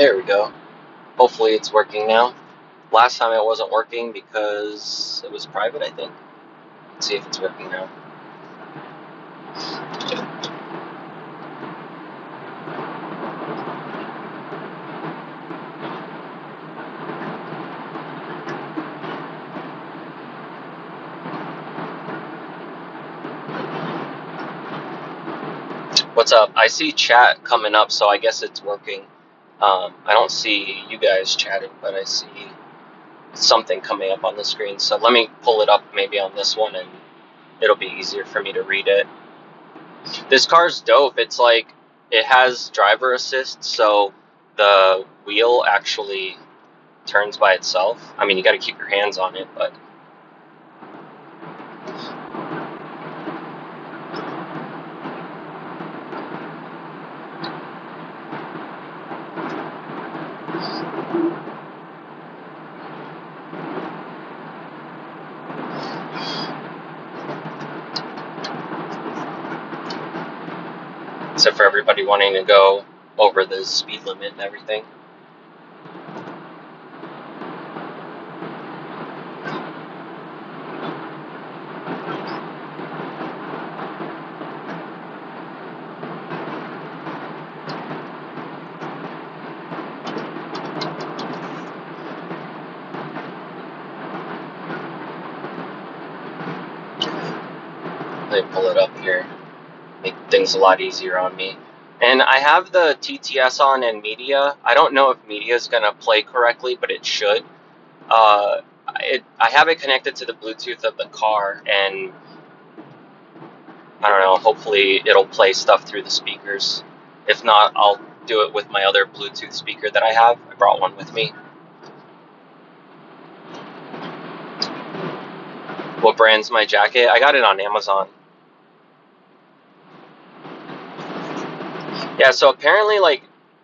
There we go. Hopefully it's working now. Last time it wasn't working because it was private, I think. Let's see if it's working now. What's up? I see chat coming up, so I guess it's working. I don't see you guys chatting, but I see something coming up on the screen. So let me pull it up maybe on this one, and it'll be easier for me to read it. This car's dope. It's like, it has driver assist, so the wheel actually turns by itself. I mean, you got to keep your hands on it, but except for everybody wanting to go over the speed limit and everything. Let me pull it up here, make things a lot easier on me. And I have the TTS on and media. I don't know if media is going to play correctly, but it should. I have it connected to the Bluetooth of the car, and I don't know, hopefully it'll play stuff through the speakers. If not, I'll do it with my other Bluetooth speaker that I have. I brought one with me. What brand's my jacket? I got it on Amazon. Yeah, so apparently, like,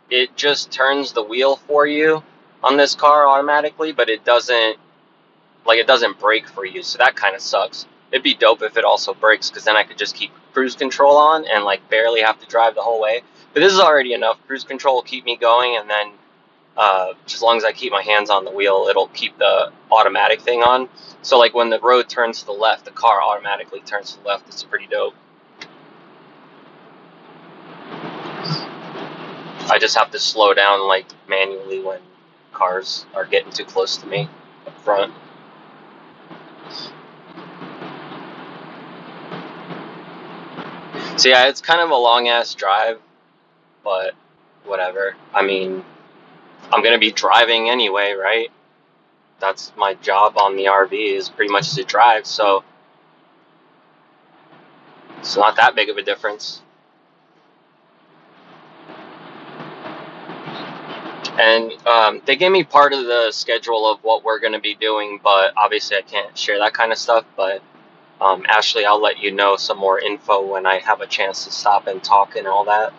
it just turns the wheel for you on this car automatically, but it doesn't brake for you, so that kind of sucks. It'd be dope if it also brakes, because then I could just keep cruise control on and, like, barely have to drive the whole way. But this is already enough. Cruise control will keep me going, and then as long as I keep my hands on the wheel, it'll keep the automatic thing on. So, like, when the road turns to the left, the car automatically turns to the left. It's pretty dope. I just have to slow down, like, manually when cars are getting too close to me up front. So yeah, it's kind of a long-ass drive, but whatever. I mean, I'm gonna be driving anyway, right? That's my job on the RV, is pretty much to drive, so it's not that big of a difference. And they gave me part of the schedule of what we're going to be doing, but obviously I can't share that kind of stuff. But Ashley, I'll let you know some more info when I have a chance to stop and talk and all that.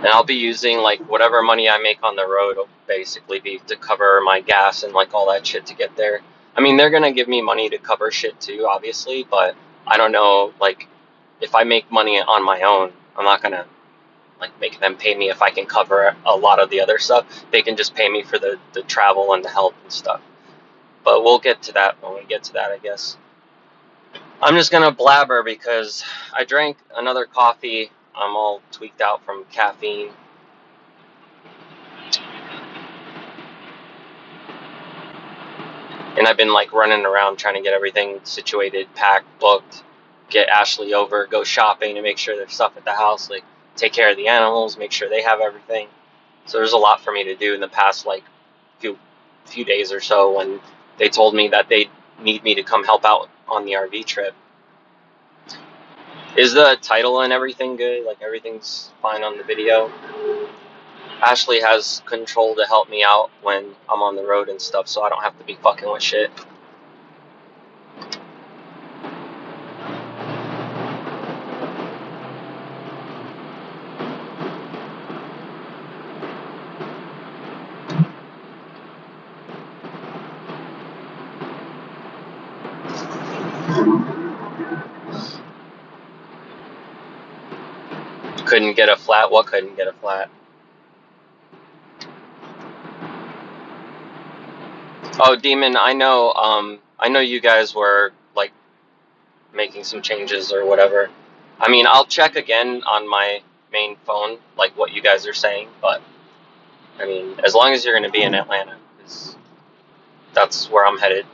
And I'll be using, like, whatever money I make on the road will basically be to cover my gas and, like, all that shit to get there. I mean, they're going to give me money to cover shit too, obviously, but I don't know, like, if I make money on my own, I'm not going to, like, make them pay me if I can cover a lot of the other stuff. They can just pay me for the travel and the help and stuff. But we'll get to that when we get to that, I guess. I'm just going to blabber because I drank another coffee. I'm all tweaked out from caffeine. And I've been, like, running around trying to get everything situated, packed, booked, get Ashley over, go shopping to make sure there's stuff at the house, like take care of the animals, make sure they have everything. So there's a lot for me to do in the past, like, few days or so, when they told me that they need me to come help out on the RV trip. Is the title and everything good? Like, everything's fine on the video? Ashley has control to help me out when I'm on the road and stuff, so I don't have to be fucking with shit. Couldn't get a flat? What couldn't get a flat? Oh, Demon, I know you guys were, like, making some changes or whatever. I mean, I'll check again on my main phone, like, what you guys are saying, but, I mean, as long as you're going to be in Atlanta, 'cause that's where I'm headed.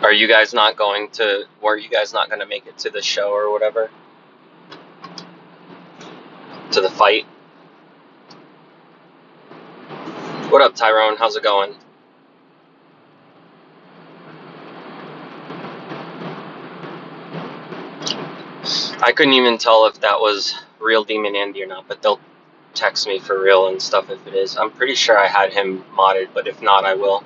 Are you guys not going to, were you guys not going to make it to the show or whatever? To the fight? What up, Tyrone? How's it going? I couldn't even tell if that was real Demon Andy or not, but they'll text me for real and stuff if it is. I'm pretty sure I had him modded, but if not, I will.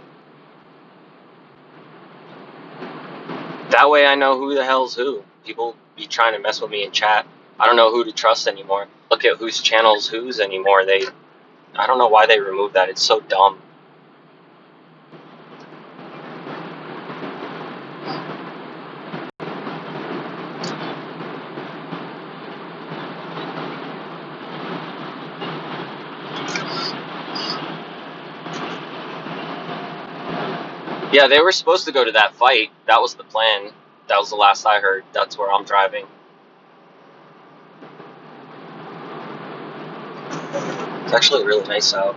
That way I know who the hell's who. People be trying to mess with me in chat. I don't know who to trust anymore. Look at whose channel's whose anymore. I don't know why they removed that. It's so dumb. Yeah, they were supposed to go to that fight. That was the plan. That was the last I heard. That's where I'm driving. It's actually really nice out.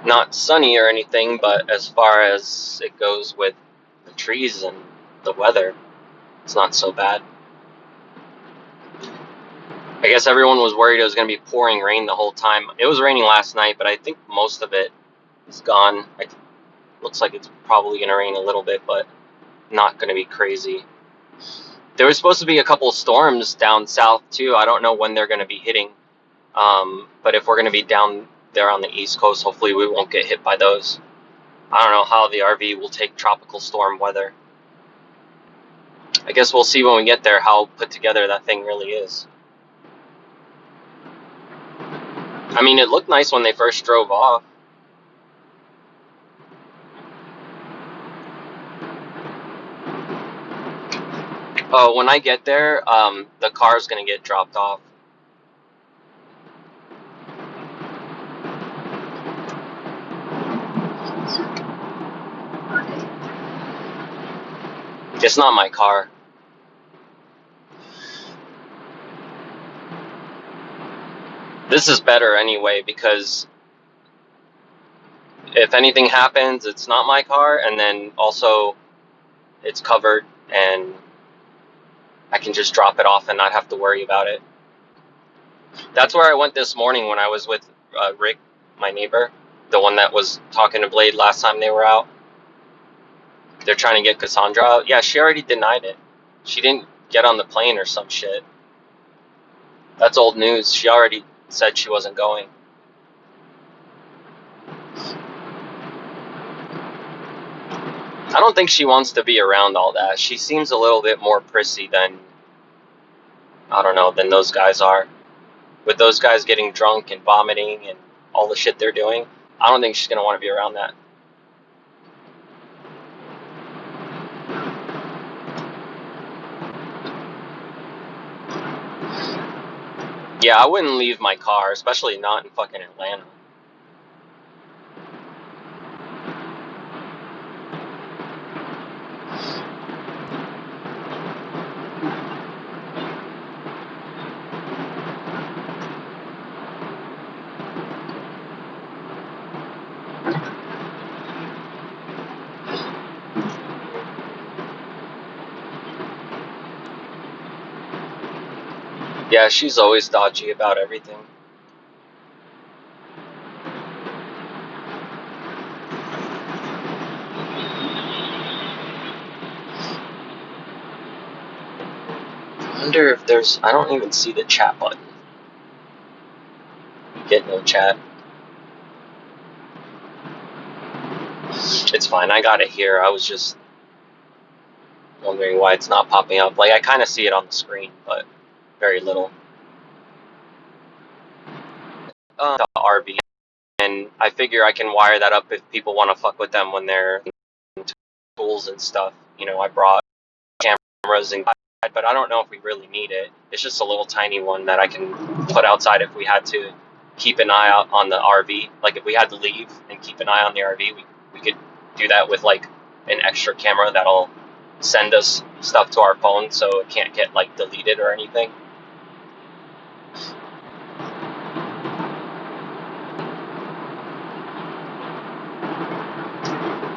Not sunny or anything, but as far as it goes with the trees and the weather, it's not so bad. I guess everyone was worried it was going to be pouring rain the whole time. It was raining last night, but I think most of it is gone. It looks like it's probably going to rain a little bit, but not going to be crazy. There was supposed to be a couple of storms down south too. I don't know when they're going to be hitting, but if we're going to be down there on the East Coast, hopefully we won't get hit by those. I don't know how the RV will take tropical storm weather. I guess we'll see when we get there how put together that thing really is. I mean, it looked nice when they first drove off. Oh, when I get there, the car's gonna get dropped off. It's not my car. This is better anyway, because if anything happens, it's not my car, and then also it's covered, and I can just drop it off and not have to worry about it. That's where I went this morning when I was with Rick, my neighbor, the one that was talking to Blade last time they were out. They're trying to get Cassandra out. Yeah, she already denied it. She didn't get on the plane or some shit. That's old news. She already said she wasn't going. I don't think she wants to be around all that. She seems a little bit more prissy than, I don't know, than those guys are. With those guys getting drunk and vomiting and all the shit they're doing, I don't think she's going to want to be around that. Yeah, I wouldn't leave my car, especially not in fucking Atlanta. Yeah, she's always dodgy about everything. I wonder if there's... I don't even see the chat button. Get no chat. It's fine, I got it here. I was just wondering why it's not popping up. Like, I kind of see it on the screen, but very little. The RV, and I figure I can wire that up if people want to fuck with them when they're tools and stuff. You know, I brought cameras and, but I don't know if we really need it. It's just a little tiny one that I can put outside if we had to keep an eye out on the RV. Like, if we had to leave and keep an eye on the RV, we could do that with like an extra camera that'll send us stuff to our phone so it can't get like deleted or anything.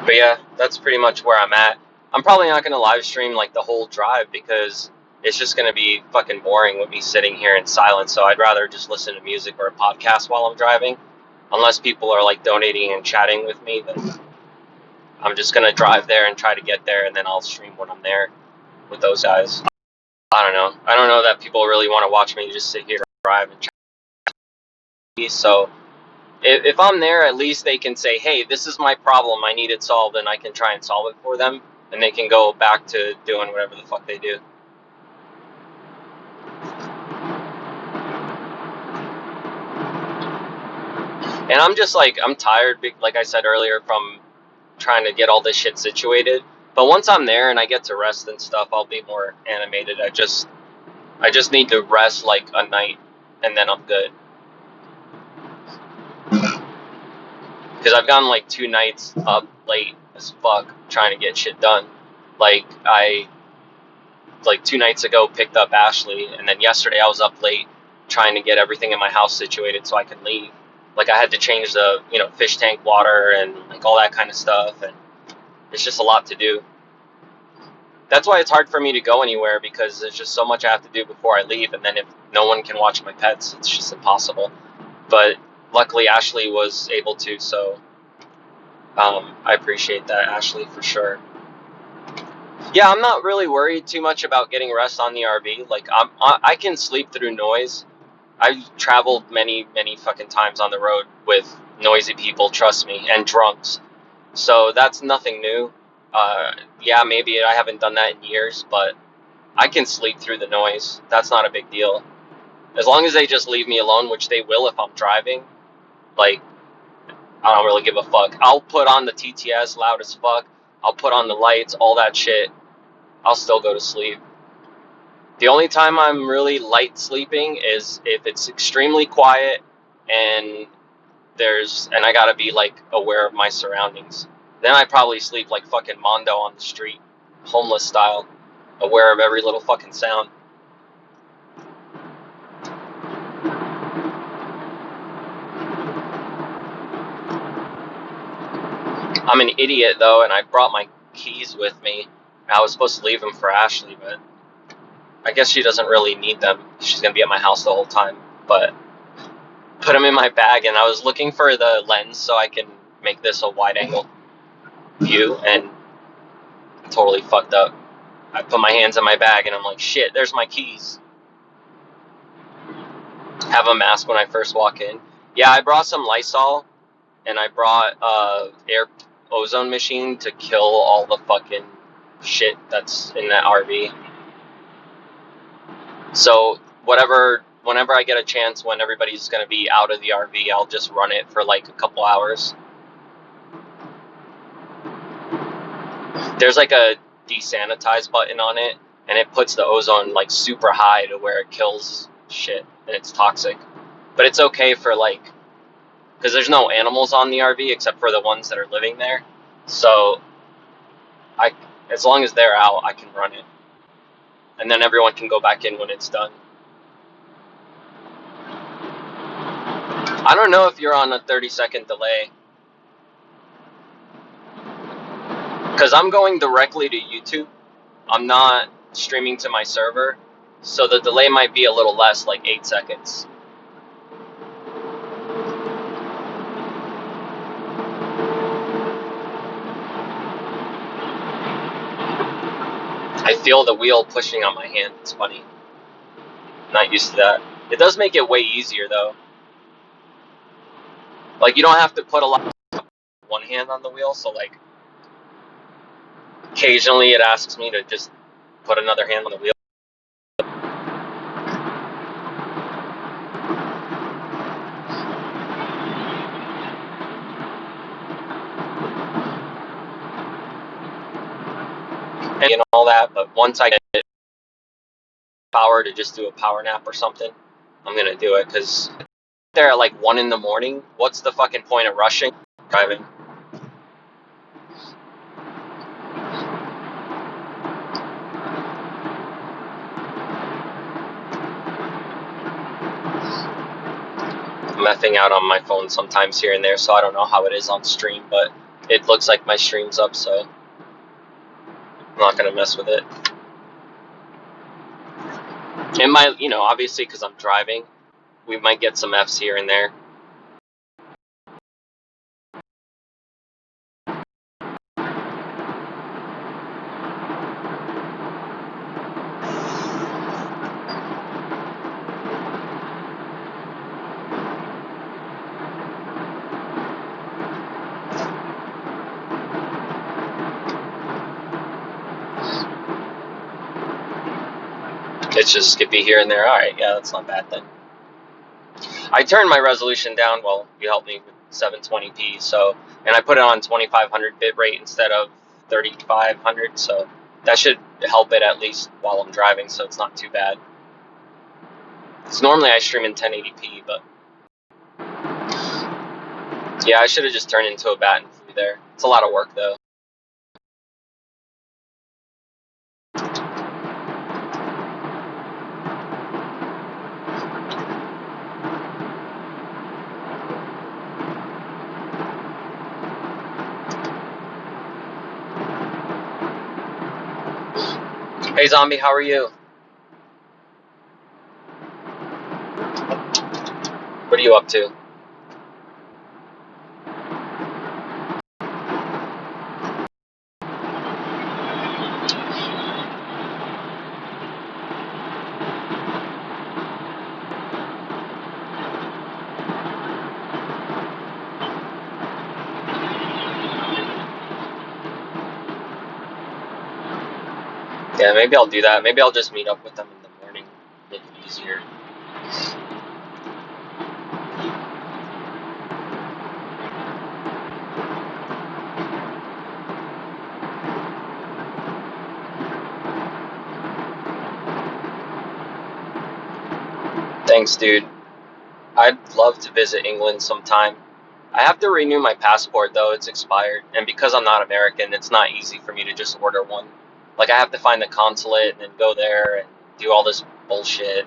But yeah, that's pretty much where I'm at. I'm probably not going to live stream like the whole drive because it's just going to be fucking boring with me sitting here in silence. So I'd rather just listen to music or a podcast while I'm driving. Unless people are like donating and chatting with me, then I'm just going to drive there and try to get there, and then I'll stream when I'm there with those guys. I don't know. I don't know that people really want to watch me just sit here and drive and chat. So if I'm there, at least they can say, hey, this is my problem, I need it solved, and I can try and solve it for them, and they can go back to doing whatever the fuck they do. And I'm just like, I'm tired, like I said earlier, from trying to get all this shit situated. But once I'm there and I get to rest and stuff, I'll be more animated. I just need to rest like a night, and then I'm good. Because I've gone like 2 nights up late as fuck trying to get shit done. Like, I 2 nights ago picked up Ashley, and then yesterday I was up late trying to get everything in my house situated so I could leave. Like, I had to change the, fish tank water and like all that kind of stuff, and it's just a lot to do. That's why it's hard for me to go anywhere, because there's just so much I have to do before I leave, and then if no one can watch my pets, it's just impossible. But luckily Ashley was able to, so I appreciate that, Ashley, for sure. Yeah, I'm not really worried too much about getting rest on the RV. Like, I can sleep through noise. I've traveled many fucking times on the road with noisy people, trust me, and drunks. So that's nothing new. Yeah, maybe I haven't done that in years, but I can sleep through the noise. That's not a big deal. As long as they just leave me alone, which they will if I'm driving. Like, I don't really give a fuck. I'll put on the TTS loud as fuck. I'll put on the lights, all that shit. I'll still go to sleep. The only time I'm really light sleeping is if it's extremely quiet and I gotta be like aware of my surroundings. Then I probably sleep like fucking Mondo on the street, homeless style, aware of every little fucking sound. I'm an idiot though, and I brought my keys with me. I was supposed to leave them for Ashley, but I guess she doesn't really need them. She's gonna be at my house the whole time. But put them in my bag, and I was looking for the lens so I can make this a wide angle view, and totally fucked up. I put my hands in my bag and I'm like, shit, there's my keys. Have a mask when I first walk in. Yeah, I brought some Lysol, and I brought air ozone machine to kill all the fucking shit that's in that RV. So whenever I get a chance, when everybody's gonna be out of the RV, I'll just run it for like a couple hours. There's like a desanitize button on it, and it puts the ozone like super high to where it kills shit, and it's toxic. But it's okay for like, because there's no animals on the RV except for the ones that are living there. So as long as they're out, I can run it, and then everyone can go back in when it's done. I don't know if you're on a 30-second delay, because I'm going directly to YouTube. I'm not streaming to my server, so the delay might be a little less, like 8 seconds. I feel the wheel pushing on my hand. It's funny. Not used to that. It does make it way easier though. Like you don't have to put a lot of one hand on the wheel, so like occasionally it asks me to just put another hand on the wheel. And all that, but once I get power to just do a power nap or something, I'm gonna do it, because there at like 1 in the morning, what's the fucking point of rushing driving? I'm effing out on my phone sometimes here and there, so I don't know how it is on stream, but it looks like my stream's up, so I'm not gonna mess with it. It might, you know, obviously because I'm driving, we might get some Fs here and there. It's just skippy here and there. Alright, yeah, that's not bad then. I turned my resolution down, well, you helped me with 720p, so, and I put it on 2500 bitrate instead of 3500, so that should help it at least while I'm driving, so it's not too bad. Because normally I stream in 1080p, but yeah, I should have just turned into a bat and flew there. It's a lot of work though. Hey Zombie, how are you? What are you up to? Yeah, maybe I'll do that. Maybe I'll just meet up with them in the morning. Make it easier. Thanks, dude. I'd love to visit England sometime. I have to renew my passport though, it's expired. And because I'm not American, it's not easy for me to just order one. Like I have to find the consulate and then go there and do all this bullshit,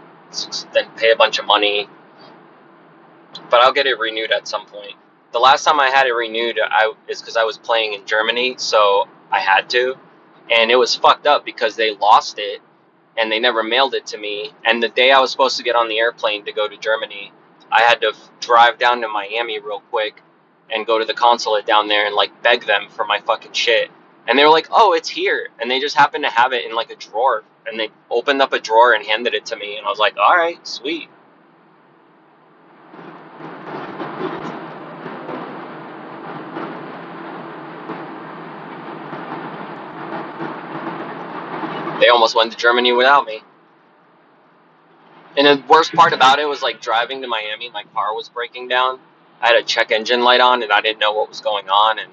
then pay a bunch of money. But I'll get it renewed at some point. The last time I had it renewed, is because I was playing in Germany, so I had to. And it was fucked up because they lost it and they never mailed it to me. And the day I was supposed to get on the airplane to go to Germany, I had to drive down to Miami real quick and go to the consulate down there and like beg them for my fucking shit. And they were like, "Oh, it's here," and they just happened to have it in like a drawer. And they opened up a drawer and handed it to me, and I was like, "All right, sweet." They almost went to Germany without me. And the worst part about it was like driving to Miami, my car was breaking down. I had a check engine light on and I didn't know what was going on, and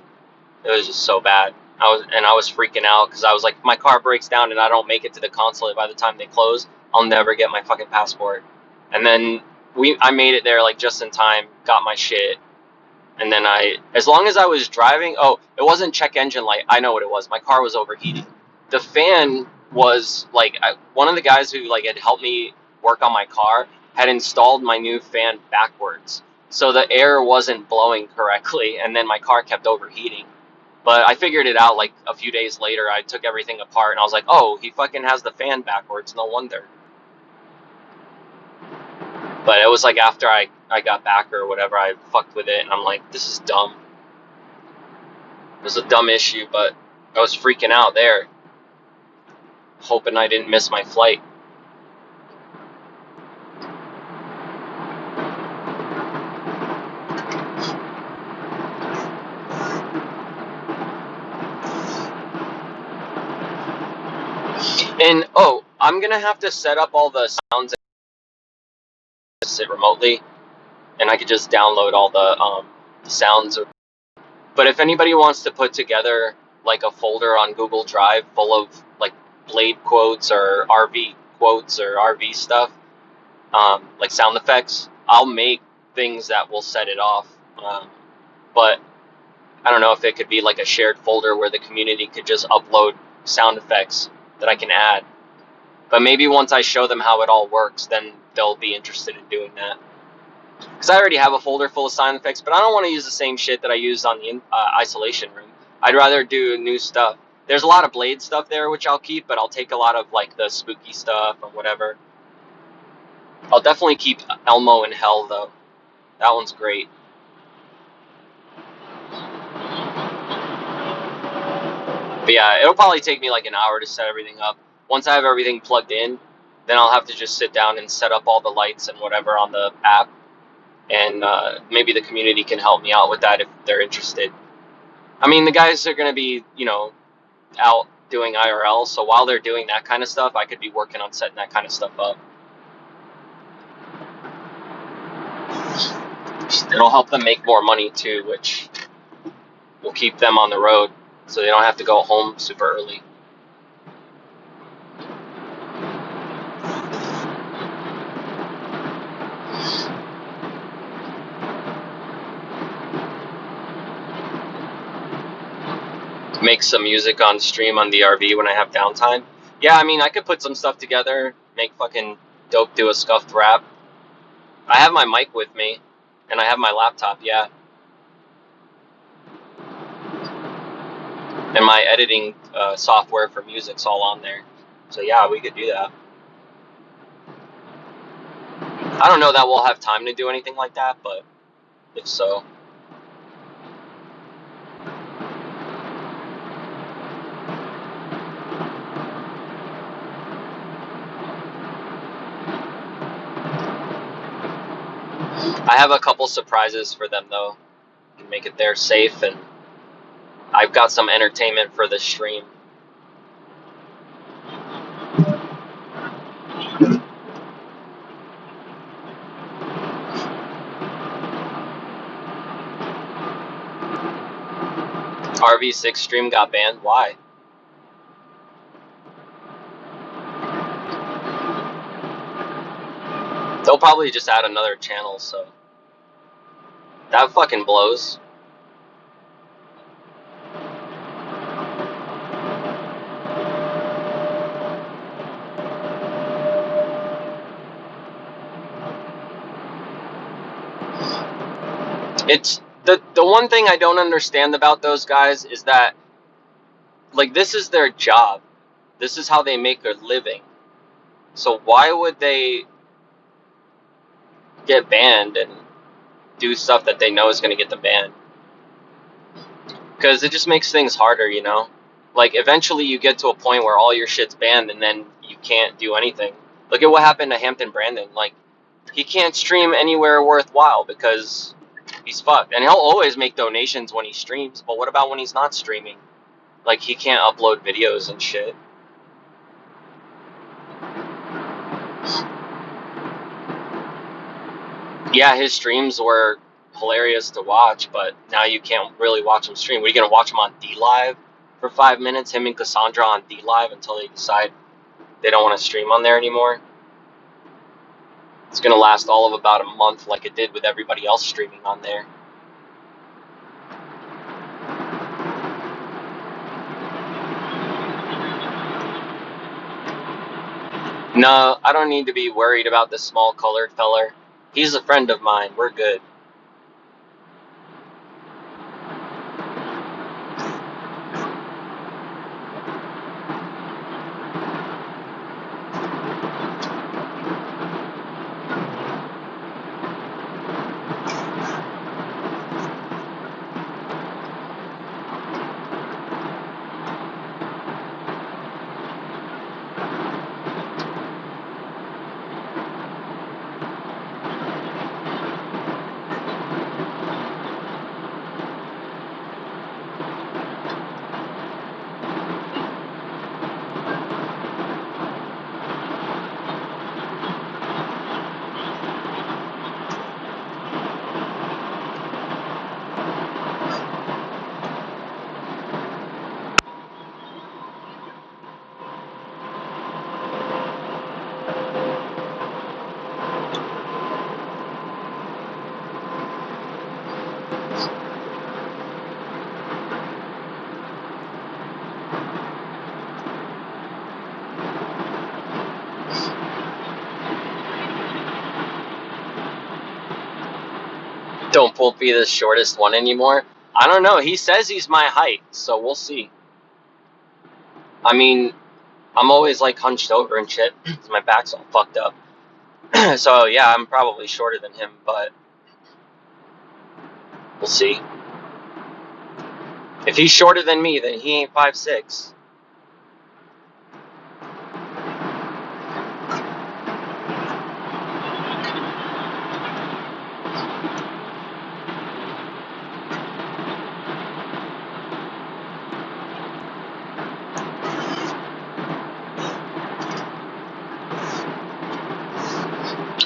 it was just so bad. I was freaking out because I was like, if my car breaks down and I don't make it to the consulate by the time they close, I'll never get my fucking passport. And then I made it there like just in time, got my shit, and then as long as I was driving, oh, it wasn't check engine light. I know what it was. My car was overheating. The fan was like, one of the guys who like had helped me work on my car had installed my new fan backwards, so the air wasn't blowing correctly, and then my car kept overheating. But I figured it out like a few days later. I took everything apart and I was like, oh, he fucking has the fan backwards. No wonder. But it was like after I got back or whatever, I fucked with it, and I'm like, this is dumb. It was a dumb issue, but I was freaking out there, hoping I didn't miss my flight. And oh, I'm gonna have to set up all the sounds and sit remotely, and I could just download all the sounds. But if anybody wants to put together like a folder on Google Drive full of like Blade quotes or RV quotes or RV stuff, like sound effects, I'll make things that will set it off. But I don't know if it could be like a shared folder where the community could just upload sound effects that I can add. But maybe once I show them how it all works, then they'll be interested in doing that. Because I already have a folder full of sound effects, but I don't want to use the same shit that I used on the isolation room. I'd rather do new stuff. There's a lot of Blade stuff there, which I'll keep, but I'll take a lot of like the spooky stuff or whatever. I'll definitely keep Elmo in Hell though. That one's great. But yeah, it'll probably take me like an hour to set everything up. Once I have everything plugged in, then I'll have to just sit down and set up all the lights and whatever on the app. And maybe the community can help me out with that if they're interested. I mean, the guys are going to be, out doing IRL, so while they're doing that kind of stuff, I could be working on setting that kind of stuff up. It'll help them make more money too, which will keep them on the road so they don't have to go home super early. Make some music on stream on the RV when I have downtime. Yeah, I mean, I could put some stuff together, make fucking Dope do a scuffed rap. I have my mic with me, and I have my laptop, yeah. And my editing software for music's all on there. So yeah, we could do that. I don't know that we'll have time to do anything like that, but if so. I have a couple surprises for them though. Can make it there safe, and I've got some entertainment for the stream. RV6 stream got banned. Why? They'll probably just add another channel, so that fucking blows. It's the one thing I don't understand about those guys is that, like, this is their job. This is how they make their living. So why would they get banned and do stuff that they know is going to get them banned? Because it just makes things harder, you know? Like, eventually you get to a point where all your shit's banned and then you can't do anything. Look at what happened to Hampton Brandon. Like, he can't stream anywhere worthwhile because he's fucked. And he'll always make donations when he streams, but what about when he's not streaming? Like, he can't upload videos and shit. Yeah, his streams were hilarious to watch, but now you can't really watch him stream. We're gonna watch him on D Live for 5 minutes, him and Cassandra on D Live until they decide they don't want to stream on there anymore. It's gonna last all of about a month, like it did with everybody else streaming on there. No, I don't need to be worried about this small colored feller. He's a friend of mine. We're good. won't be the shortest one anymore. I don't know. He says he's my height, so we'll see. I mean, I'm always like hunched over and shit. My back's all fucked up. So yeah, I'm probably shorter than him, but we'll see. If he's shorter than me, then he ain't 5'6".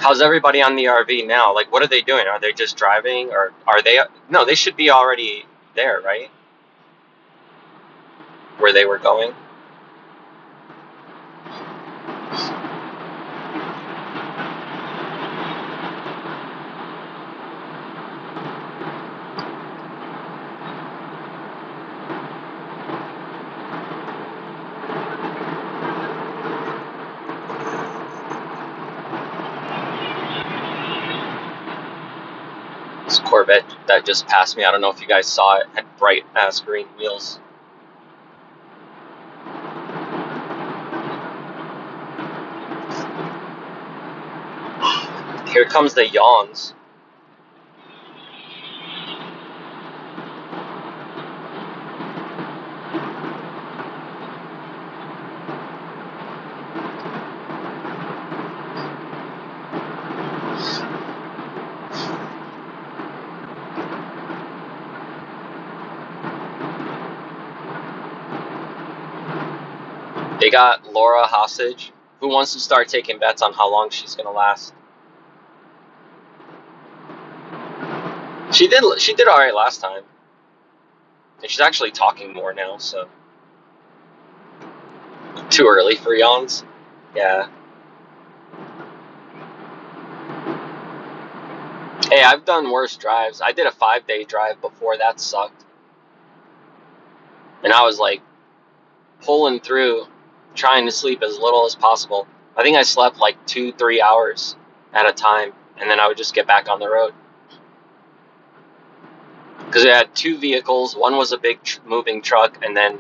How's everybody on the RV now? Like, what are they doing? Are they just driving, or are they? No, they should be already there, right? Where they were going. This Corvette that just passed me, I don't know if you guys saw it, had bright ass green wheels. Here comes the yawns. They got Laura hostage. Who wants to start taking bets on how long she's gonna last? She did all right last time, and she's actually talking more now. So too early for yawns. Yeah. Hey, I've done worse drives. I did a 5-day drive before that sucked, and I was like pulling through, trying to sleep as little as possible. I think I slept like 2-3 hours at a time, and then I would just get back on the road. Because it had two vehicles. One was a big moving truck, and then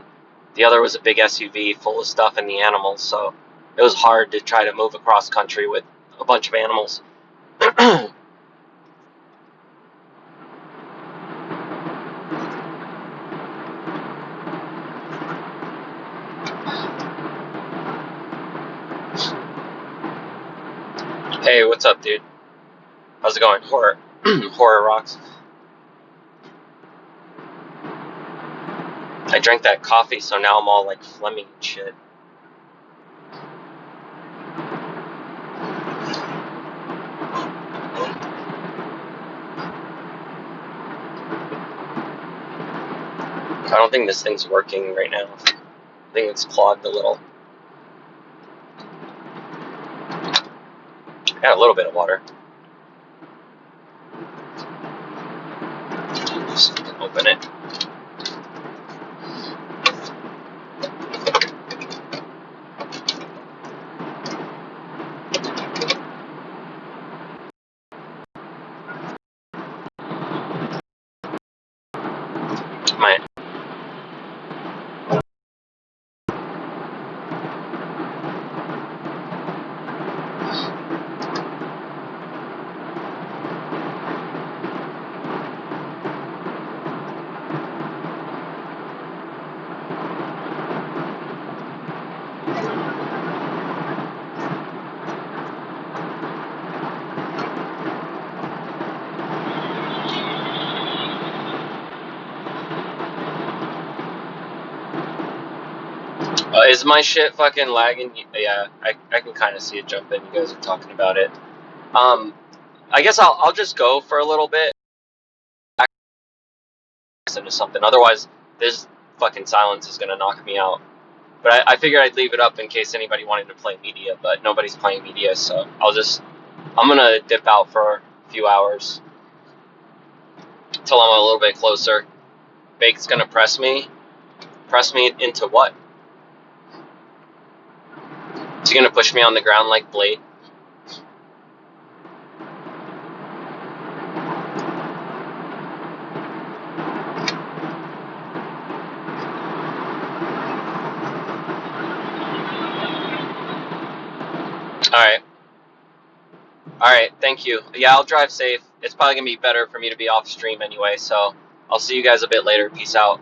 the other was a big SUV full of stuff and the animals. So it was hard to try to move across country with a bunch of animals. Hey, what's up, dude? How's it going? Horror, horror rocks. I drank that coffee, so now I'm all like phlegmy and shit. I don't think this thing's working right now. I think it's clogged a little. Got a little bit of water. Just open it. My is my shit fucking lagging? Yeah, I can kind of see it jump in. You guys are talking about it. I guess I'll just go for a little bit into something. Otherwise, this fucking silence is gonna knock me out. But I figured I'd leave it up in case anybody wanted to play media, but nobody's playing media, so I'm gonna dip out for a few hours till I'm a little bit closer. Bake's gonna press me. Press me into what? Is he gonna push me on the ground like Blade? All right. Thank you. Yeah, I'll drive safe. It's probably gonna be better for me to be off stream anyway. So I'll see you guys a bit later. Peace out.